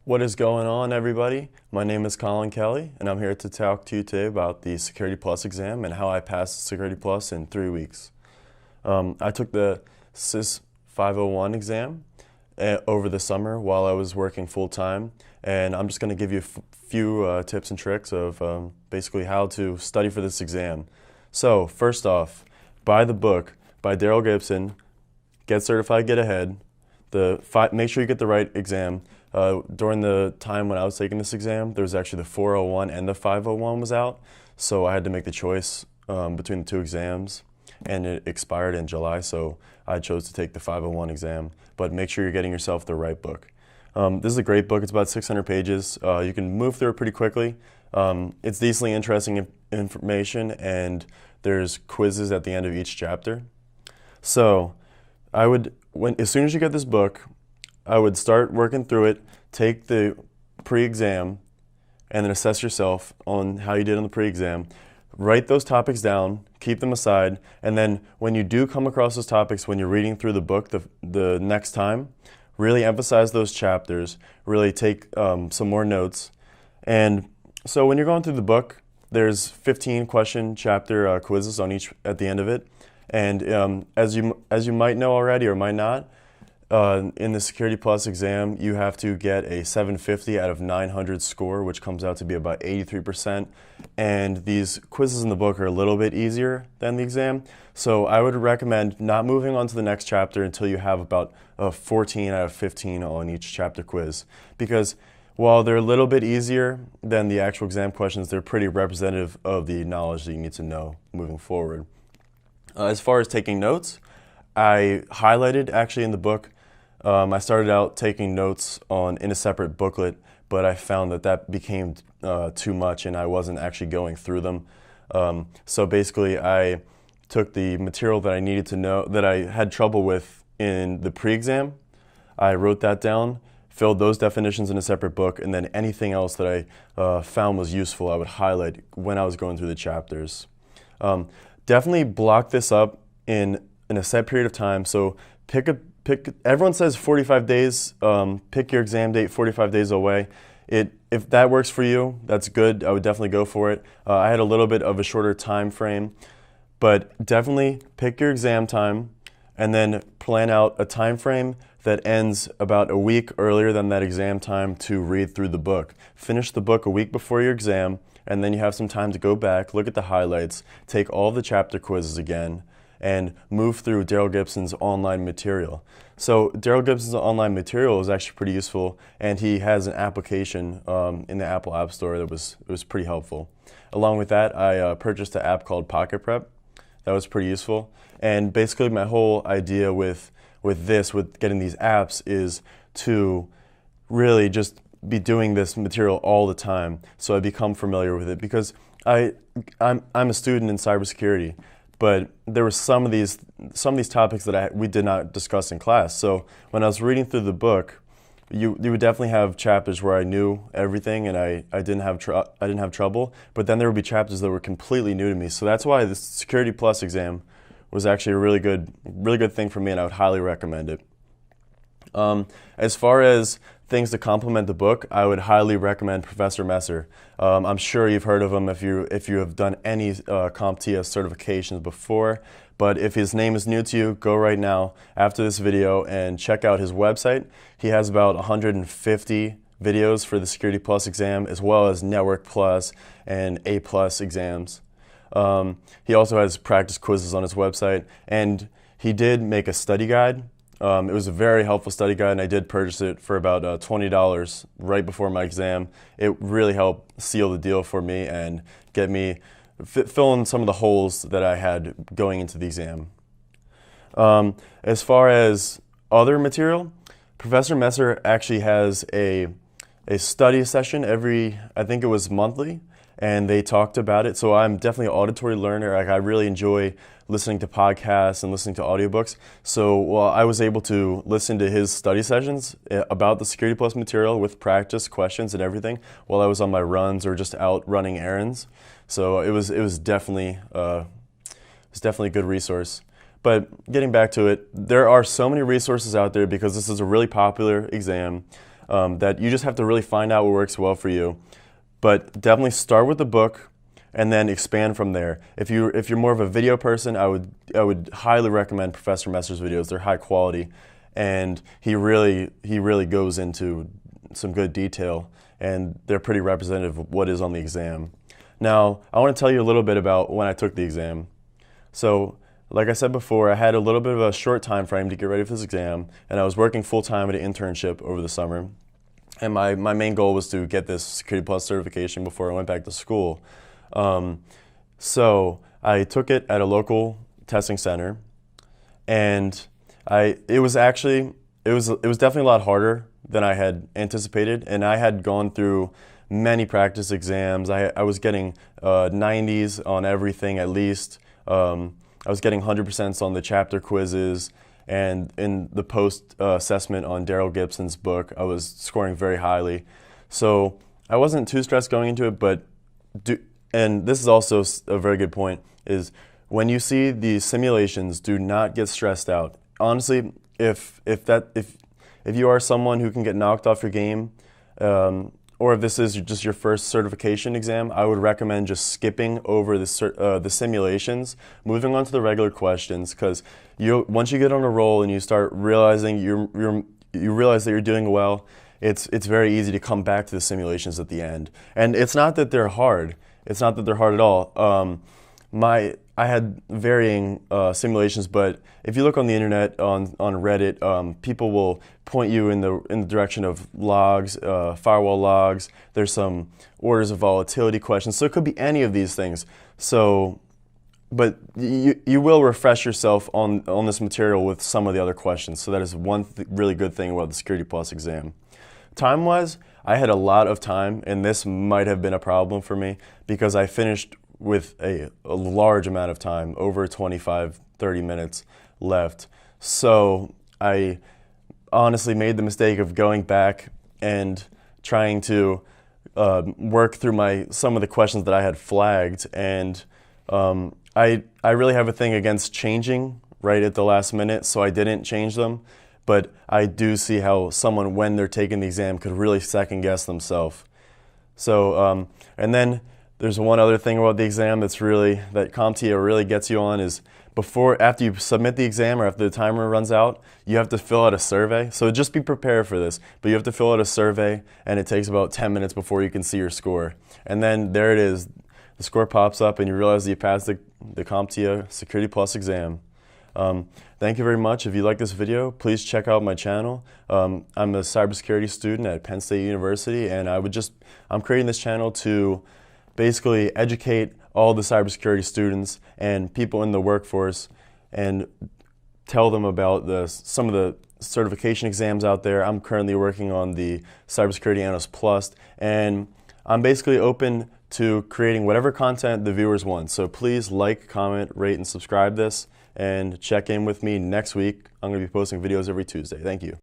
What is going on, everybody? My name is Colin Kelly, and I'm here to talk to you today about the Security Plus exam and how I passed Security Plus in 3 weeks. I took the CIS 501 exam over the summer while I was working full-time, and I'm just going to give you a few tips and tricks of basically how to study for this exam. So, first off, buy the book by Daryl Gibson, Get Certified, Get Ahead. Make sure you get the right exam. During the time when I was taking this exam, there was actually the 401 and the 501 was out, so I had to make the choice between the two exams, and it expired in July, so I chose to take the 501 exam. But make sure you're getting yourself the right book. This is a great book. It's about 600 pages. You can move through it pretty quickly. It's decently interesting information, and there's quizzes at the end of each chapter. So as soon as you get this book, I would start working through it, take the pre-exam, and then assess yourself on how you did on the pre-exam. Write those topics down, keep them aside, and then when you do come across those topics, when you're reading through the book the next time, really emphasize those chapters, really take some more notes. And so when you're going through the book, there's 15 question chapter quizzes on each at the end of it. And as you might know already or might not, in the Security Plus exam, you have to get a 750 out of 900 score, which comes out to be about 83%. And these quizzes in the book are a little bit easier than the exam. So I would recommend not moving on to the next chapter until you have about 14 out of 15 on each chapter quiz. Because while they're a little bit easier than the actual exam questions, they're pretty representative of the knowledge that you need to know moving forward. As far as taking notes, I highlighted actually in the book. I started out taking notes in a separate booklet, but I found that became too much and I wasn't actually going through them. So basically I took the material that I needed to know, that I had trouble with in the pre-exam. I wrote that down, filled those definitions in a separate book, and then anything else that I found was useful I would highlight when I was going through the chapters. Definitely block this up in a set period of time. So everyone says 45 days, pick your exam date 45 days away. If that works for you, that's good. I would definitely go for it. I had a little bit of a shorter time frame, but definitely pick your exam time and then plan out a time frame that ends about a week earlier than that exam time to read through the book. Finish the book a week before your exam, and then you have some time to go back, look at the highlights, take all the chapter quizzes again, and move through Daryl Gibson's online material. So Daryl Gibson's online material is actually pretty useful, and he has an application in the Apple App Store that was pretty helpful. Along with that, I purchased an app called Pocket Prep. That was pretty useful. And basically my whole idea with getting these apps is to really just be doing this material all the time, so I become familiar with it, because I'm a student in cybersecurity, but there were some of these topics that we did not discuss in class. So when I was reading through the book, you would definitely have chapters where I knew everything and I didn't have trouble, but then there would be chapters that were completely new to me. So that's why the Security Plus exam was actually a really good thing for me, and I would highly recommend it. As far as things to complement the book, I would highly recommend Professor Messer. I'm sure you've heard of him if you have done any Comptia certifications before, but if his name is new to you, go right now after this video and check out his website. He has about 150 videos for the Security Plus exam, as well as Network Plus and A Plus exams. He also has practice quizzes on his website, and he did make a study guide. It was a very helpful study guide, and I did purchase it for about $20 right before my exam. It really helped seal the deal for me and get me fill in some of the holes that I had going into the exam. As far as other material, Professor Messer actually has a study session I think it was monthly, and they talked about it. So I'm definitely an auditory learner. I really enjoy listening to podcasts and listening to audiobooks. So while I was able to listen to his study sessions about the Security Plus material with practice questions and everything while I was on my runs or just out running errands. So it was definitely a good resource. But getting back to it, there are so many resources out there because this is a really popular exam. that you just have to really find out what works well for you. But definitely start with the book and then expand from there. If you're more of a video person, I would highly recommend Professor Messer's videos. They're high quality, and he really goes into some good detail, and they're pretty representative of what is on the exam. Now, I want to tell you a little bit about when I took the exam. So, like I said before, I had a little bit of a short time frame to get ready for this exam, and I was working full-time at an internship over the summer. And my main goal was to get this Security Plus certification before I went back to school. So I took it at a local testing center, and it was definitely a lot harder than I had anticipated, and I had gone through many practice exams. I was getting 90s on everything at least. I was getting 100% on the chapter quizzes, and in the post-assessment on Daryl Gibson's book, I was scoring very highly. So I wasn't too stressed going into it, and this is also a very good point, is when you see these simulations, do not get stressed out. Honestly, if you are someone who can get knocked off your game, or if this is just your first certification exam, I would recommend just skipping over the simulations, moving on to the regular questions, because once you get on a roll and you start realizing you realize that you're doing well, it's very easy to come back to the simulations at the end. And it's not that they're hard. It's not that they're hard at all. I had varying simulations, but if you look on the internet, on Reddit, people will point you in the direction of logs, firewall logs. There's some orders of volatility questions, so it could be any of these things. So, but you will refresh yourself on this material with some of the other questions. So that is one really good thing about the Security Plus exam. Time-wise, I had a lot of time, and this might have been a problem for me because I finished with a large amount of time, over 25, 30 minutes left. So I honestly made the mistake of going back and trying to work through some of the questions that I had flagged. And I really have a thing against changing right at the last minute, so I didn't change them. But I do see how someone, when they're taking the exam, could really second guess themselves. So, and then there's one other thing about the exam that Comptia really gets you on is after you submit the exam or after the timer runs out, you have to fill out a survey. So just be prepared for this, but you have to fill out a survey, and it takes about 10 minutes before you can see your score. And then there it is. The score pops up, and you realize that you passed the Comptia Security Plus exam. Thank you very much. If you like this video, please check out my channel. I'm a cybersecurity student at Penn State University, and I'm creating this channel to basically educate all the cybersecurity students and people in the workforce and tell them about some of the certification exams out there. I'm currently working on the Cybersecurity Analyst Plus, and I'm basically open to creating whatever content the viewers want. So please like, comment, rate, and subscribe this, and check in with me next week. I'm going to be posting videos every Tuesday. Thank you.